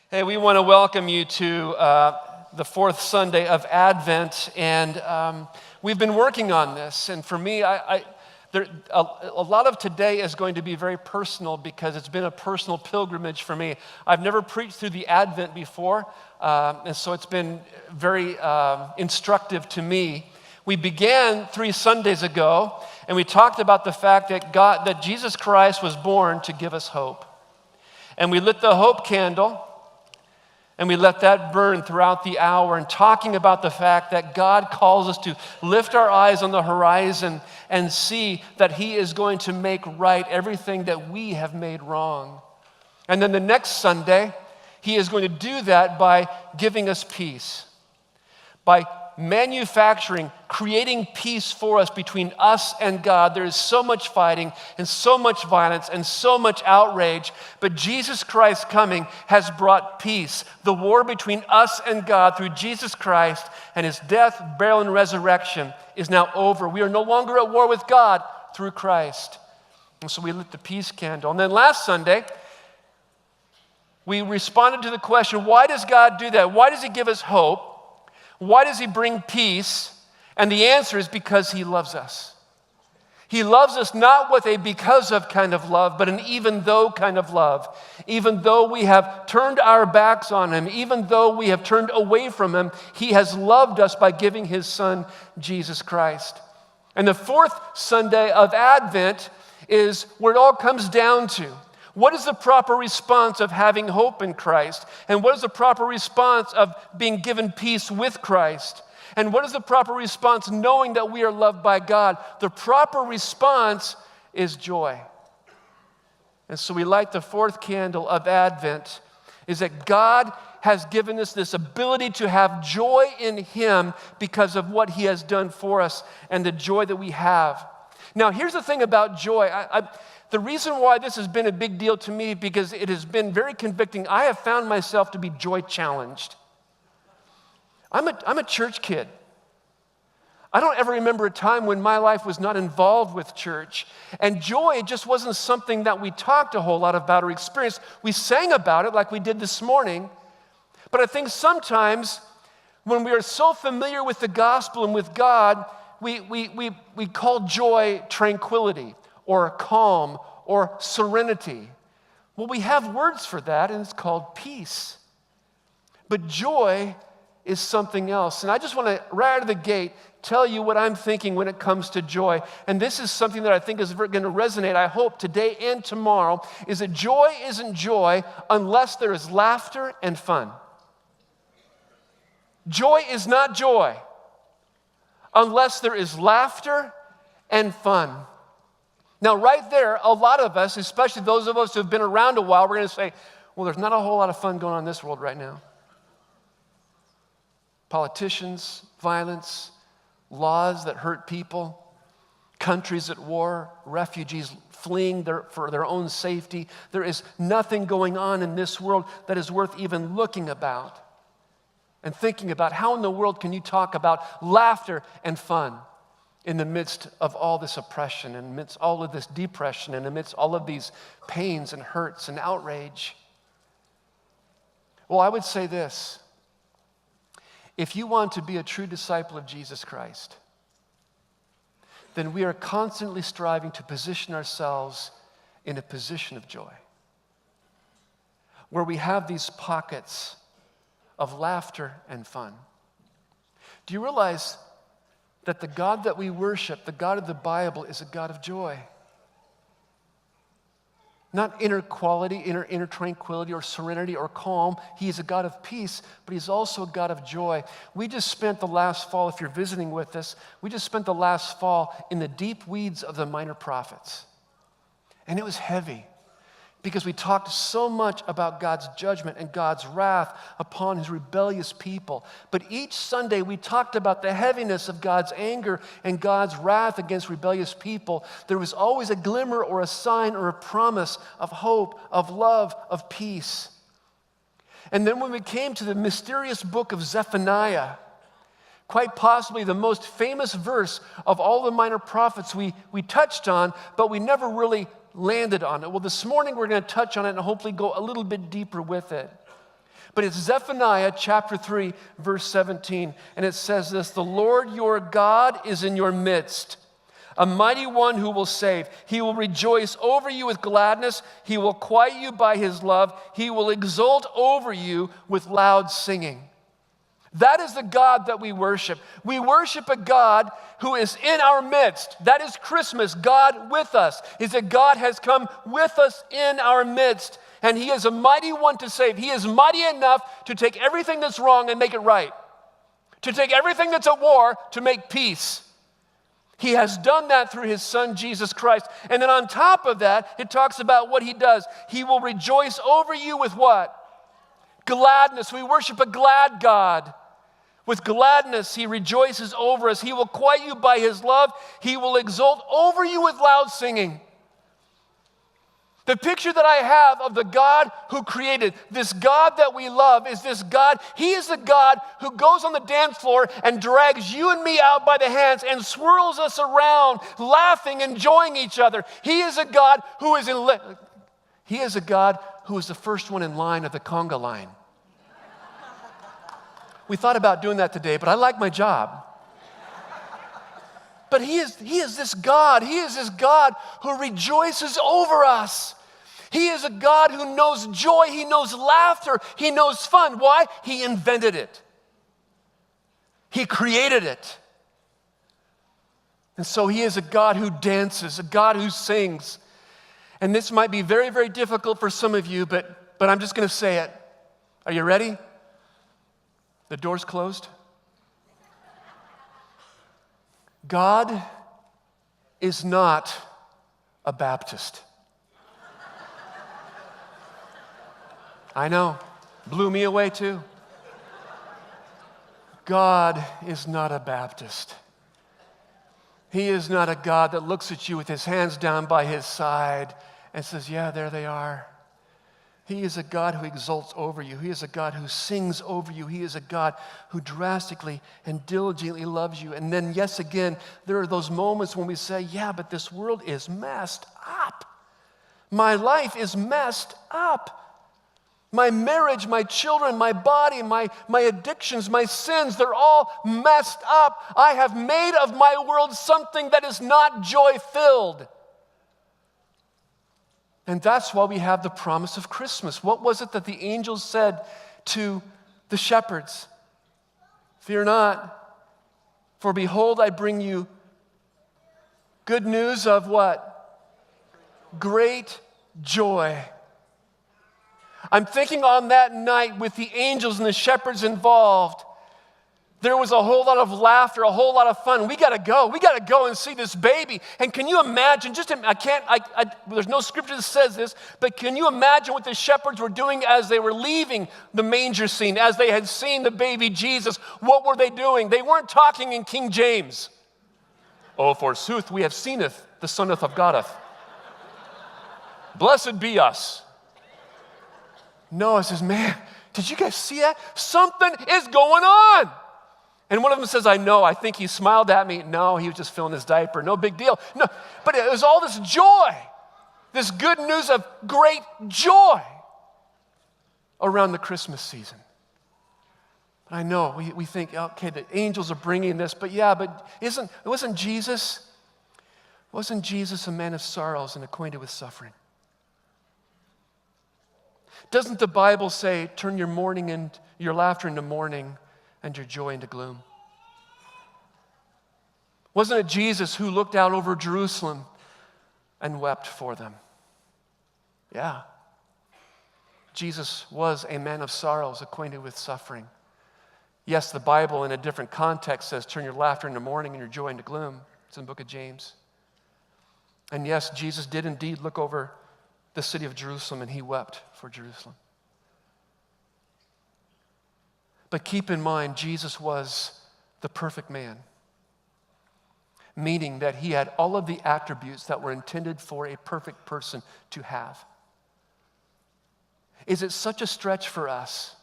Hey, we want to welcome you to the fourth Sunday of Advent, and we've been working on this. And for me, a lot of today is going to be very personal because it's been a personal pilgrimage for me. I've never preached through the Advent before, and so it's been very instructive to me. We began 3 Sundays ago, and we talked about the fact that Jesus Christ was born to give us hope. And we lit the hope candle, and we let that burn throughout the hour, and talking about the fact that God calls us to lift our eyes on the horizon and see that He is going to make right everything that we have made wrong. And then the next Sunday, He is going to do that by giving us peace, by manufacturing, creating peace for us between us and God. There is so much fighting and so much violence and so much outrage, but Jesus Christ coming has brought peace. The war between us and God through Jesus Christ and His death, burial, and resurrection is now over. We are no longer at war with God through Christ. And so we lit the peace candle. And then last Sunday, we responded to the question, why does God do that? Why does He give us hope? Why does He bring peace? And the answer is because He loves us. He loves us not with a because of kind of love, but an even though kind of love. Even though we have turned our backs on Him, even though we have turned away from Him, He has loved us by giving His Son, Jesus Christ. And the fourth Sunday of Advent is where it all comes down to. What is the proper response of having hope in Christ? And what is the proper response of being given peace with Christ? And what is the proper response knowing that we are loved by God? The proper response is joy. And so we light the fourth candle of Advent, is that God has given us this ability to have joy in Him because of what He has done for us and the joy that we have. Now, here's the thing about joy. The reason why this has been a big deal to me, because it has been very convicting. I have found myself to be joy challenged. I'm a church kid. I don't ever remember a time when my life was not involved with church. And joy just wasn't something that we talked a whole lot about or experienced. We sang about it like we did this morning. But I think sometimes when we are so familiar with the gospel and with God, we call joy tranquility, or calm, or serenity. Well, we have words for that, and it's called peace. But joy is something else. And I just want to, right out of the gate, tell you what I'm thinking when it comes to joy. And this is something that I think is going to resonate, I hope, today and tomorrow, is that joy isn't joy unless there is laughter and fun. Joy is not joy unless there is laughter and fun. Now, right there, a lot of us, especially those of us who have been around a while, we're going to say, well, there's not a whole lot of fun going on in this world right now. Politicians, violence, laws that hurt people, countries at war, refugees fleeing for their own safety. There is nothing going on in this world that is worth even looking about and thinking about. How in the world can you talk about laughter and fun in the midst of all this oppression, and amidst all of this depression, and amidst all of these pains and hurts and outrage? Well, I would say this. If you want to be a true disciple of Jesus Christ, then we are constantly striving to position ourselves in a position of joy, where we have these pockets of laughter and fun. Do you realize that the God that we worship, the God of the Bible, is a God of joy? Not inner quality, inner tranquility or serenity or calm. He is a God of peace, but he's also a God of joy. We just spent the last fall, if you're visiting with us, we just spent the last fall in the deep weeds of the minor prophets. And it was heavy because we talked so much about God's judgment and God's wrath upon his rebellious people. But each Sunday we talked about the heaviness of God's anger and God's wrath against rebellious people. There was always a glimmer or a sign or a promise of hope, of love, of peace. And then when we came to the mysterious book of Zephaniah, quite possibly the most famous verse of all the minor prophets we touched on, but we never really landed on it. Well, this morning we're going to touch on it and hopefully go a little bit deeper with it. But it's Zephaniah chapter 3, verse 17, and it says this: "The Lord your God is in your midst, a mighty one who will save. He will rejoice over you with gladness. He will quiet you by his love. He will exult over you with loud singing." That is the God that we worship. We worship a God who is in our midst. That is Christmas. God with us is that God has come with us in our midst. And he is a mighty one to save. He is mighty enough to take everything that's wrong and make it right. To take everything that's at war to make peace. He has done that through his son, Jesus Christ. And then on top of that, it talks about what he does. He will rejoice over you with what? Gladness. We worship a glad God. With gladness, he rejoices over us. He will quiet you by his love. He will exult over you with loud singing. The picture that I have of the God who created, this God that we love, is this God. He is the God who goes on the dance floor and drags you and me out by the hands and swirls us around, laughing, enjoying each other. He is a God who is He is a God who is the first one in line of the conga line. We thought about doing that today, but I like my job. But he is this God. He is this God who rejoices over us. He is a God who knows joy. He knows laughter. He knows fun. Why? He invented it. He created it. And so he is a God who dances, a God who sings. And this might be very, very difficult for some of you, but I'm just going to say it. Are you ready? The door's closed. God is not a Baptist. I know, blew me away too. God is not a Baptist. He is not a God that looks at you with his hands down by his side and says, yeah, there they are. He is a God who exults over you. He is a God who sings over you. He is a God who drastically and diligently loves you. And then, yes, again, there are those moments when we say, yeah, but this world is messed up. My life is messed up. My marriage, my children, my body, my addictions, my sins, they're all messed up. I have made of my world something that is not joy-filled. And that's why we have the promise of Christmas. What was it that the angels said to the shepherds? Fear not, for behold, I bring you good news of what? Great joy. I'm thinking on that night with the angels and the shepherds involved, there was a whole lot of laughter, a whole lot of fun. We got to go and see this baby. And can you imagine, there's no scripture that says this, but can you imagine what the shepherds were doing as they were leaving the manger scene, as they had seen the baby Jesus? What were they doing? They weren't talking in King James. Oh, forsooth, we have seeneth the Son of Godeth. Blessed be us. Noah says, man, did you guys see that? Something is going on. And one of them says, I know, I think he smiled at me. No, he was just filling his diaper. No big deal. No, but it was all this joy, this good news of great joy around the Christmas season. But I know, we think, okay, the angels are bringing this, but wasn't Jesus a man of sorrows and acquainted with suffering? Doesn't the Bible say, turn your mourning and your laughter into mourning and your joy into gloom? Wasn't it Jesus who looked out over Jerusalem and wept for them? Yeah. Jesus was a man of sorrows, acquainted with suffering. Yes, the Bible in a different context says, turn your laughter into mourning and your joy into gloom. It's in the book of James. And yes, Jesus did indeed look over the city of Jerusalem and he wept for Jerusalem. But keep in mind, Jesus was the perfect man, meaning that he had all of the attributes that were intended for a perfect person to have. Is it such a stretch for us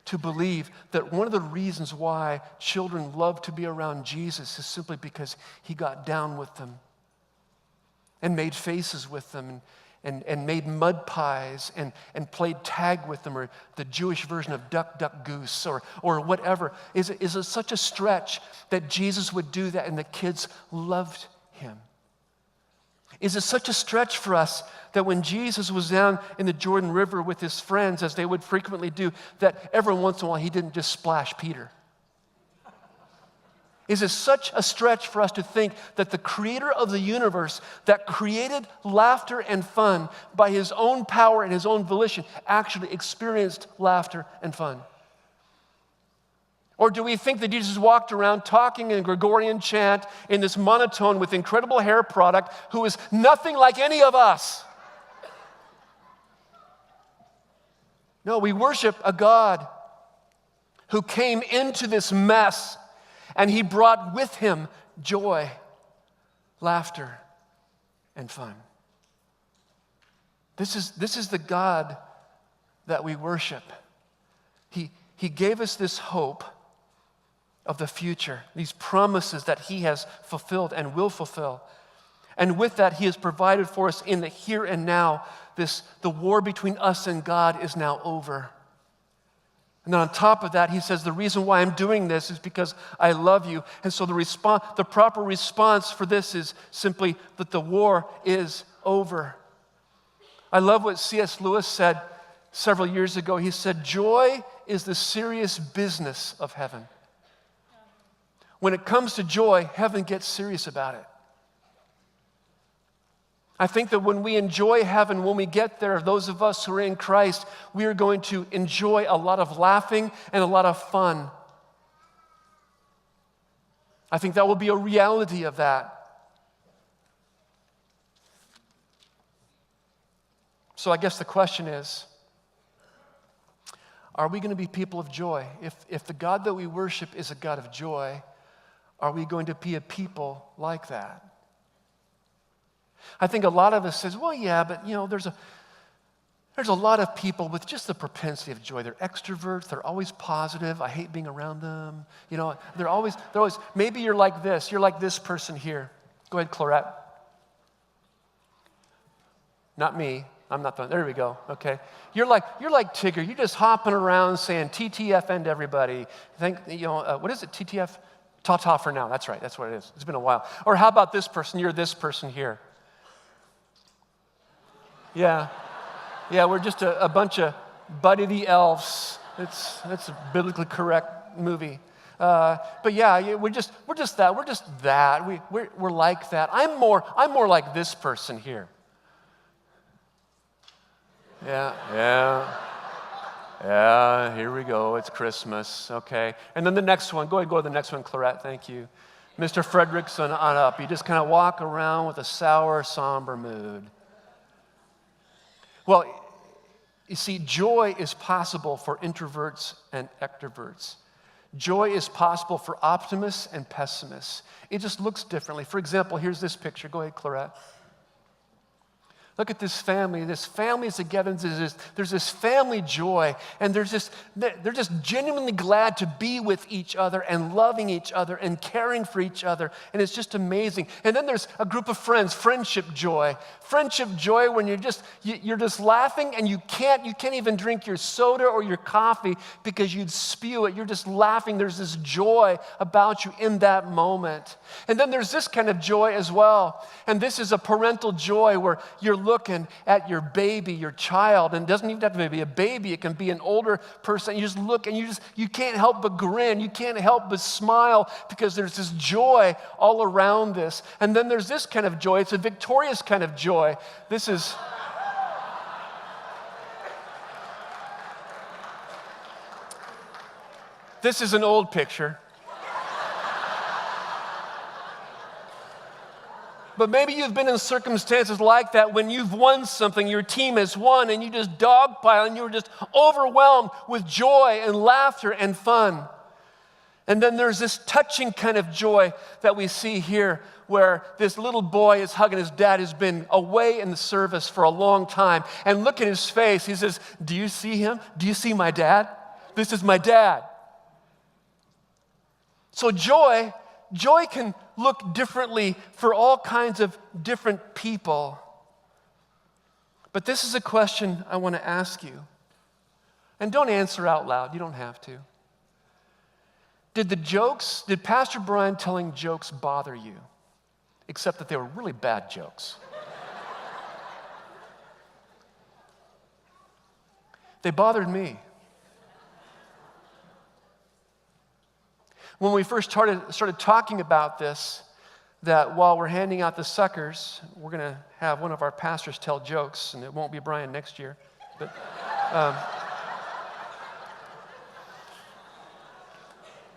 to believe that one of the reasons why children love to be around Jesus is simply because he got down with them and made faces with them and made mud pies and played tag with them, or the Jewish version of duck, duck, goose, or whatever? Is it such a stretch that Jesus would do that and the kids loved him? Is it such a stretch for us that when Jesus was down in the Jordan River with his friends, as they would frequently do, that every once in a while he didn't just splash Peter? Is it such a stretch for us to think that the creator of the universe that created laughter and fun by his own power and his own volition actually experienced laughter and fun? Or do we think that Jesus walked around talking in Gregorian chant in this monotone with incredible hair product who is nothing like any of us? No, we worship a God who came into this mess and he brought with him joy, laughter, and fun. This is the God that we worship. He gave us this hope of the future, these promises that he has fulfilled and will fulfill. And with that, he has provided for us in the here and now. The war between us and God is now over. And then on top of that, he says, the reason why I'm doing this is because I love you. And so the proper response for this is simply that the war is over. I love what C.S. Lewis said several years ago. He said, joy is the serious business of heaven. When it comes to joy, heaven gets serious about it. I think that when we enjoy heaven, when we get there, those of us who are in Christ, we are going to enjoy a lot of laughing and a lot of fun. I think that will be a reality of that. So I guess the question is, are we going to be people of joy? If the God that we worship is a God of joy, are we going to be a people like that? I think a lot of us says, well, yeah, but there's a lot of people with just the propensity of joy. They're extroverts. They're always positive. I hate being around them. They're always, maybe you're like this. You're like this person here. Go ahead, Clarette. Not me. I'm not the, there we go. Okay. You're like Tigger. You're just hopping around saying TTFN to everybody. What is it? TTF? Ta-ta for now. That's right. That's what it is. It's been a while. Or how about this person? You're this person here. Yeah, we're just a bunch of Buddy the Elves. That's a biblically correct movie. But yeah, we're just that. We're just that. We're like that. I'm more like this person here. Yeah. Here we go. It's Christmas. Okay, and then the next one. Go ahead, go to the next one, Clarette. Thank you, Mr. Fredrickson on up. You just kind of walk around with a sour, somber mood. Well, you see, joy is possible for introverts and extroverts. Joy is possible for optimists and pessimists. It just looks differently. For example, here's this picture. Go ahead, Clarette. Look at this family. This family is together. There's this family joy, and they're just genuinely glad to be with each other and loving each other and caring for each other, and it's just amazing. And then there's a group of friends, friendship joy when you're just laughing, and you can't even drink your soda or your coffee because you'd spew it. You're just laughing. There's this joy about you in that moment. And then there's this kind of joy as well, and this is a parental joy where you're looking at your baby, your child, and it doesn't even have to be a baby, it can be an older person. You just look and you can't help but grin. You can't help but smile because there's this joy all around this. And then there's this kind of joy. It's a victorious kind of joy. This is an old picture. But maybe you've been in circumstances like that when you've won something, your team has won, and you just dogpile and you're just overwhelmed with joy and laughter and fun. And then there's this touching kind of joy that we see here where this little boy is hugging his dad who's been away in the service for a long time. And look at his face. He says, "Do you see him? Do you see my dad? This is my dad." So joy can look differently for all kinds of different people. But this is a question I want to ask you. And don't answer out loud. You don't have to. Did Pastor Brian telling jokes bother you? Except that they were really bad jokes. They bothered me. When we first started talking about this, that while we're handing out the suckers, we're going to have one of our pastors tell jokes, and it won't be Brian next year. But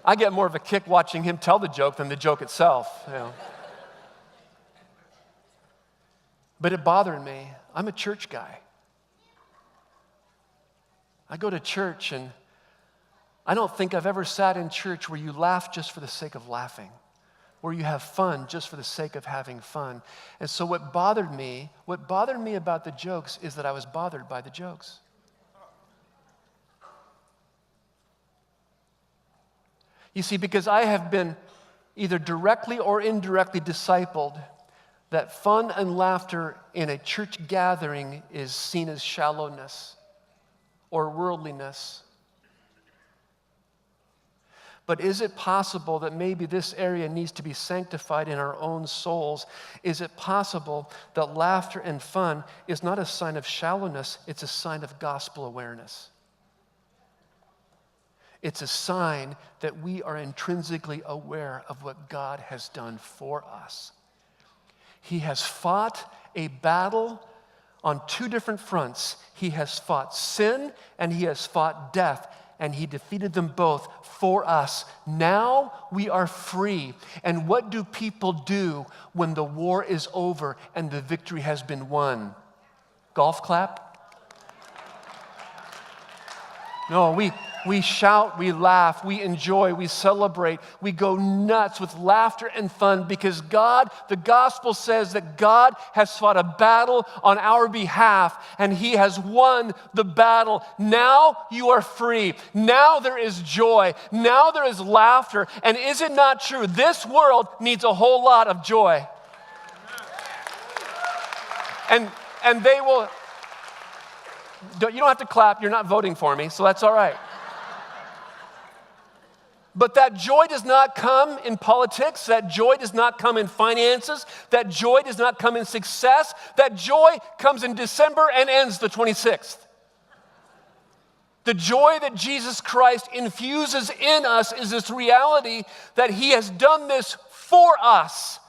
I get more of a kick watching him tell the joke than the joke itself. You know. But it bothered me. I'm a church guy. I go to church, and I don't think I've ever sat in church where you laugh just for the sake of laughing, where you have fun just for the sake of having fun. And so what bothered me about the jokes is that I was bothered by the jokes. You see, because I have been either directly or indirectly discipled that fun and laughter in a church gathering is seen as shallowness or worldliness. But is it possible that maybe this area needs to be sanctified in our own souls? Is it possible that laughter and fun is not a sign of shallowness, it's a sign of gospel awareness? It's a sign that we are intrinsically aware of what God has done for us. He has fought a battle on two different fronts. He has fought sin and he has fought death, and he defeated them both for us. Now we are free. And what do people do when the war is over and the victory has been won? Golf clap? No, we shout, we laugh, we enjoy, we celebrate, we go nuts with laughter and fun because God, the gospel says that God has fought a battle on our behalf and he has won the battle. Now you are free. Now there is joy. Now there is laughter. And is it not true? This world needs a whole lot of joy. And they will, you don't have to clap, you're not voting for me, so that's all right. But that joy does not come in politics. That joy does not come in finances. That joy does not come in success. That joy comes in December and ends the 26th. The joy that Jesus Christ infuses in us is this reality that he has done this for us.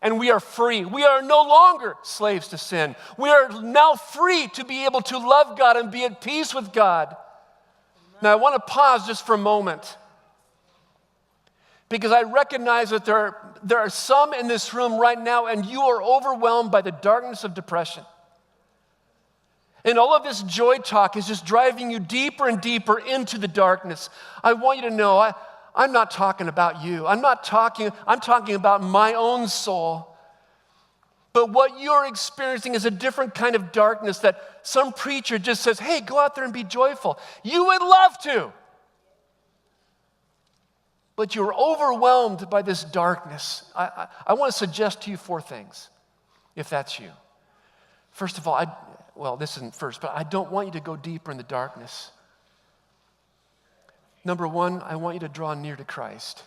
And we are free. We are no longer slaves to sin. We are now free to be able to love God and be at peace with God. Now I want to pause just for a moment, because I recognize that there are some in this room right now, and you are overwhelmed by the darkness of depression. And all of this joy talk is just driving you deeper and deeper into the darkness. I want you to know, I'm not talking about you. I'm talking about my own soul. But what you're experiencing is a different kind of darkness that some preacher just says, hey, go out there and be joyful. You would love to. But you're overwhelmed by this darkness. I want to suggest to you 4 things, if that's you. First of all, this isn't first, but I don't want you to go deeper in the darkness. Number 1, I want you to draw near to Christ.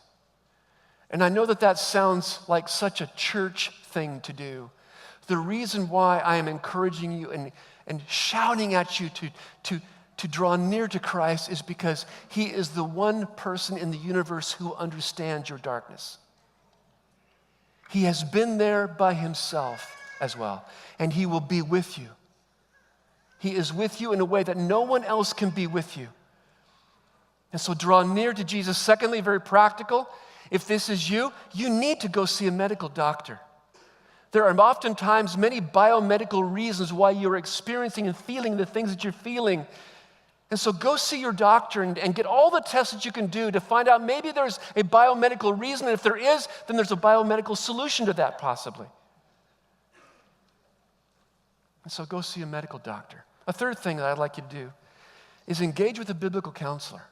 And I know that sounds like such a church thing to do, The reason why I am encouraging you and shouting at you to draw near to Christ is because he is the one person in the universe who understands your darkness. He has been there by himself as well, and he will be with you. He is with you in a way that no one else can be with you. And so draw near to Jesus. Secondly, very practical, if this is you, you need to go see a medical doctor. There are oftentimes many biomedical reasons why you're experiencing and feeling the things that you're feeling. And so go see your doctor and get all the tests that you can do to find out maybe there's a biomedical reason. And if there is, then there's a biomedical solution to that possibly. And so go see a medical doctor. A third thing that I'd like you to do is engage with a biblical counselor.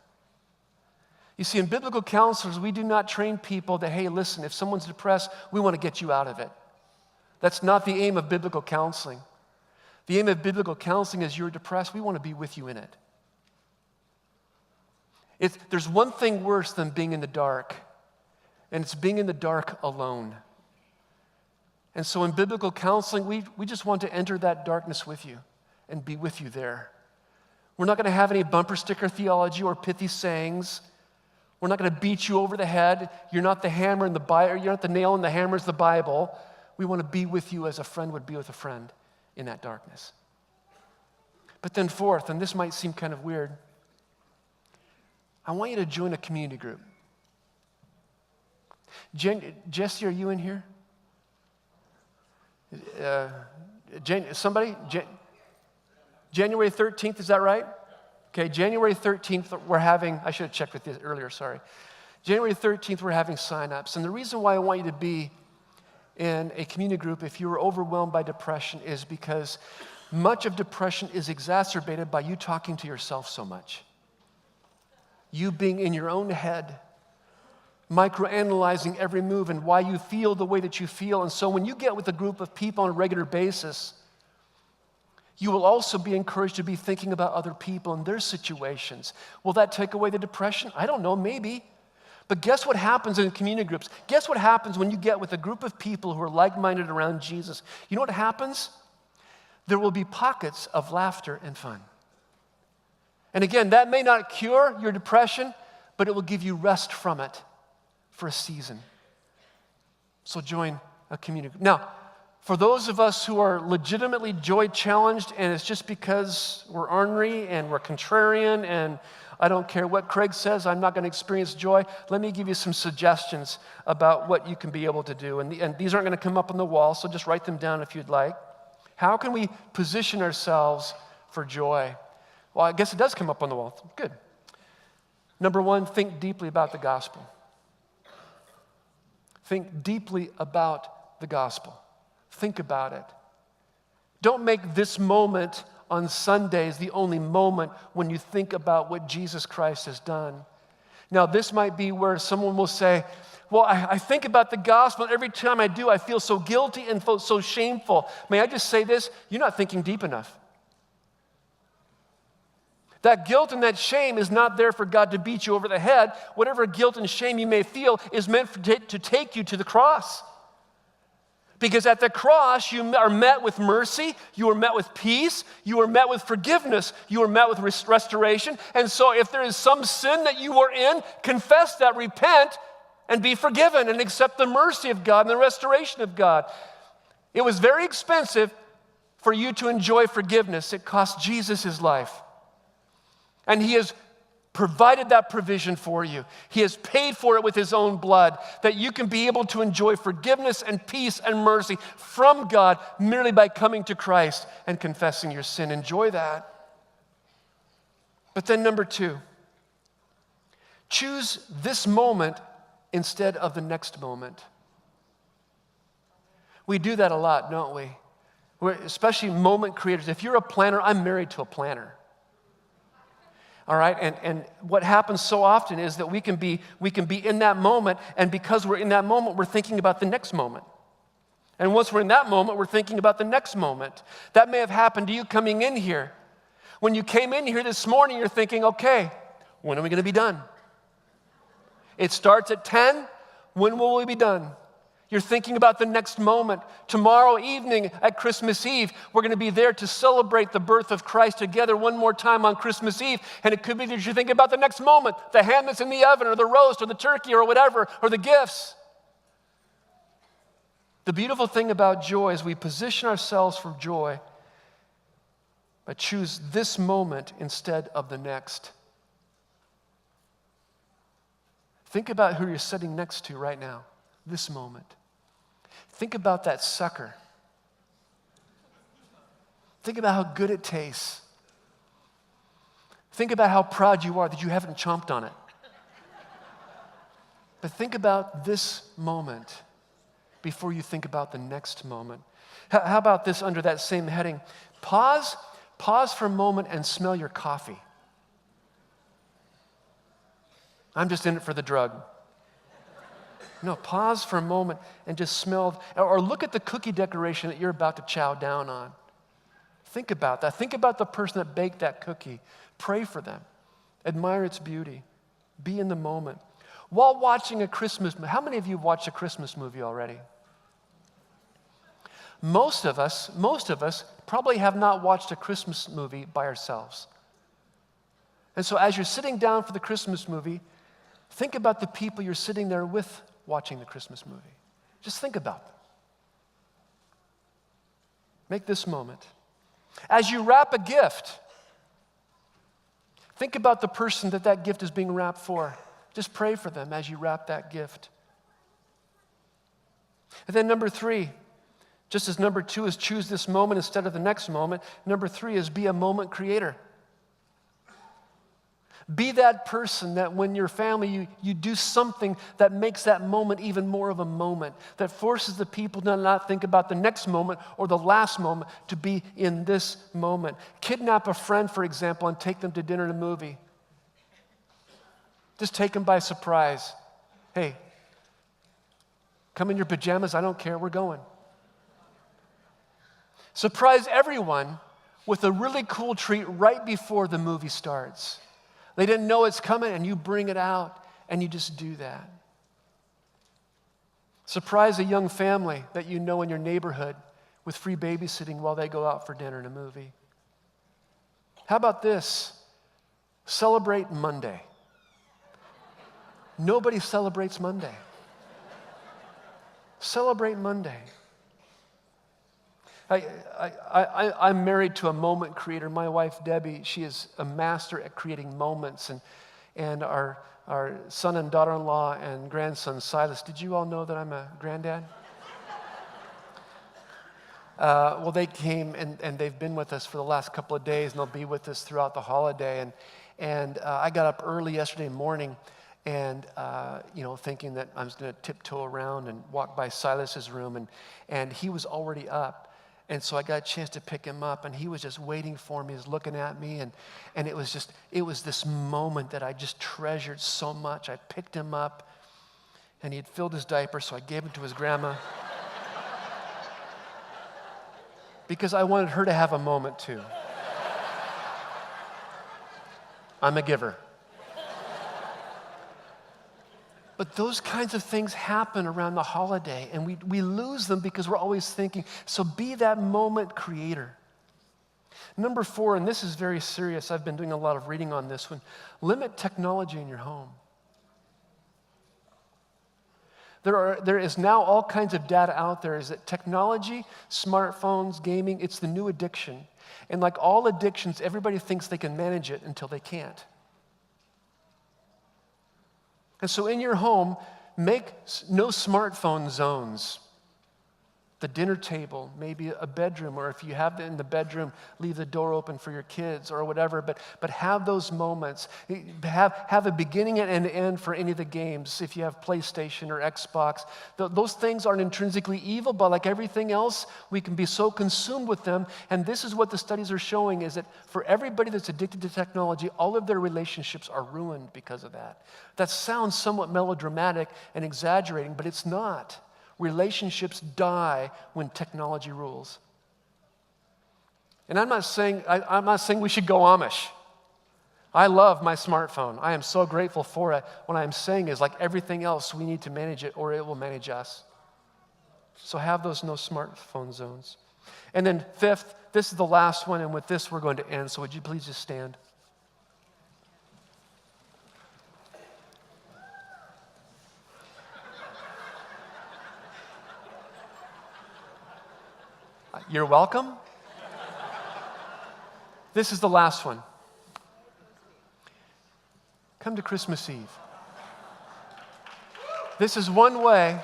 You see, in biblical counselors, we do not train people that, hey, listen, if someone's depressed, we want to get you out of it. That's not the aim of biblical counseling. The aim of biblical counseling is you're depressed, we want to be with you in it. There's one thing worse than being in the dark, and it's being in the dark alone. And so in biblical counseling, we just want to enter that darkness with you and be with you there. We're not going to have any bumper sticker theology or pithy sayings. We're not going to beat you over the head. You're not the hammer in the Bible. You're not the nail in the hammer is the Bible. We want to be with you as a friend would be with a friend in that darkness. But then fourth, and this might seem kind of weird, I want you to join a community group. Jesse, are you in here? Somebody? January 13th, is that right? Okay, January 13th, we're having, I should have checked with you earlier, sorry. January 13th, we're having sign-ups. And the reason why I want you to be in a community group if you were overwhelmed by depression is because much of depression is exacerbated by you talking to yourself so much. You being in your own head, microanalyzing every move and why you feel the way that you feel. And so when you get with a group of people on a regular basis, you will also be encouraged to be thinking about other people and their situations. Will that take away the depression? I don't know, maybe. But guess what happens in community groups? Guess what happens when you get with a group of people who are like-minded around Jesus? You know what happens? There will be pockets of laughter and fun. And again, that may not cure your depression, but it will give you rest from it for a season. So join a community group. Now, for those of us who are legitimately joy challenged and it's just because we're ornery and we're contrarian and I don't care what Craig says, I'm not going to experience joy, let me give you some suggestions about what you can be able to do. And these aren't going to come up on the wall, so just write them down if you'd like. How can we position ourselves for joy? Well, I guess it does come up on the wall. Good. Number one, think deeply about the gospel. Think deeply about the gospel. Think about it. Don't make this moment on Sundays the only moment when you think about what Jesus Christ has done. Now, this might be where someone will say, well, I think about the gospel, and every time I do, I feel so guilty and so shameful. May I just say this? You're not thinking deep enough. That guilt and that shame is not there for God to beat you over the head. Whatever guilt and shame you may feel is meant to take you to the cross. Because at the cross, you are met with mercy, you are met with peace, you are met with forgiveness, you are met with restoration. And so if there is some sin that you are in, confess that, repent, and be forgiven, and accept the mercy of God and the restoration of God. It was very expensive for you to enjoy forgiveness. It cost Jesus his life. And he has provided that provision for you. He has paid for it with his own blood, that you can be able to enjoy forgiveness and peace and mercy from God merely by coming to Christ and confessing your sin. Enjoy that. But then number two, choose this moment instead of the next moment. We do that a lot, don't we? Especially moment creators. If you're a planner, I'm married to a planner. All right, and what happens so often is that we can be in that moment, and because we're in that moment, we're thinking about the next moment. And once we're in that moment, we're thinking about the next moment. That may have happened to you coming in here. When you came in here this morning, you're thinking, okay, when are we going to be done? It starts at 10. When will we be done? You're thinking about the next moment. Tomorrow evening at Christmas Eve, we're going to be there to celebrate the birth of Christ together one more time on Christmas Eve. And it could be that you're thinking about the next moment, the ham that's in the oven or the roast or the turkey or whatever, or the gifts. The beautiful thing about joy is we position ourselves for joy, but choose this moment instead of the next. Think about who you're sitting next to right now, this moment. Think about that sucker. Think about how good it tastes. Think about how proud you are that you haven't chomped on it. But think about this moment before you think about the next moment. How about this under that same heading? Pause for a moment and smell your coffee. I'm just in it for the drug. No, pause for a moment and just smell, or look at the cookie decoration that you're about to chow down on. Think about that. Think about the person that baked that cookie. Pray for them. Admire its beauty. Be in the moment. While watching a Christmas movie, how many of you have watched a Christmas movie already? Most of us probably have not watched a Christmas movie by ourselves. And so as you're sitting down for the Christmas movie, think about the people you're sitting there with watching the Christmas movie. Just think about them. Make this moment. As you wrap a gift, think about the person that gift is being wrapped for. Just pray for them as you wrap that gift. And then number 3, just as number 2 is choose this moment instead of the next moment, number 3 is be a moment creator. Be that person that when your family, you do something that makes that moment even more of a moment, that forces the people to not think about the next moment or the last moment, to be in this moment. Kidnap a friend, for example, and take them to dinner and a movie. Just take them by surprise. Hey, come in your pajamas, I don't care, we're going. Surprise everyone with a really cool treat right before the movie starts. They didn't know it's coming, and you bring it out, and you just do that. Surprise a young family that you know in your neighborhood with free babysitting while they go out for dinner and a movie. How about this? Celebrate Monday. Nobody celebrates Monday. Celebrate Monday. I'm married to a moment creator. My wife, Debbie, she is a master at creating moments. And our son and daughter-in-law and grandson, Silas, did you all know that I'm a granddad? Well, they came and they've been with us for the last couple of days, and they'll be with us throughout the holiday. And I got up early yesterday morning and, thinking that I was going to tiptoe around and walk by Silas's room, and he was already up. And so I got a chance to pick him up, and he was just waiting for me. He was looking at me, and it was this moment that I just treasured so much. I picked him up, and he had filled his diaper, so I gave him to his grandma. Because I wanted her to have a moment too. I'm a giver. But those kinds of things happen around the holiday, and we lose them because we're always thinking. So be that moment creator. Number 4, and this is very serious. I've been doing a lot of reading on this one. Limit technology in your home. There is now all kinds of data out there is that technology, smartphones, gaming, it's the new addiction. And like all addictions, everybody thinks they can manage it until they can't. And so in your home, make no smartphone zones. The dinner table, maybe a bedroom, or if you have it in the bedroom, leave the door open for your kids or whatever, but have those moments. Have a beginning and an end for any of the games. If you have PlayStation or Xbox, those things aren't intrinsically evil, but like everything else, we can be so consumed with them. And this is what the studies are showing, is that for everybody that's addicted to technology, all of their relationships are ruined because of that. That sounds somewhat melodramatic and exaggerating, but it's not. Relationships die when technology rules. And I'm not saying we should go Amish. I love my smartphone. I am so grateful for it. What I'm saying is, like everything else, we need to manage it or it will manage us. So have those no smartphone zones. And then fifth, this is the last one, and with this we're going to end. So would you please just stand? You're welcome. This is the last one. Come to Christmas Eve. This is one way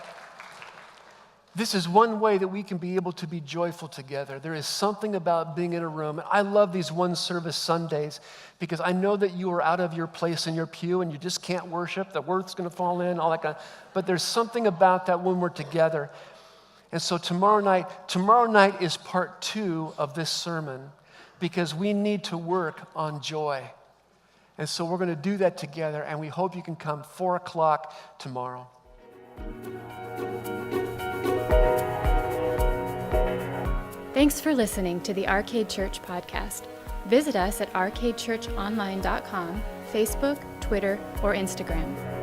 that we can be able to be joyful together. There is something about being in a room. I love these one service Sundays because I know that you are out of your place in your pew and you just can't worship. The word's going to fall in, all that kind of, but there's something about that when we're together. And so tomorrow night is part 2 of this sermon because we need to work on joy. And so we're going to do that together, and we hope you can come 4 o'clock tomorrow. Thanks for listening to the Arcade Church podcast. Visit us at arcadechurchonline.com, Facebook, Twitter, or Instagram.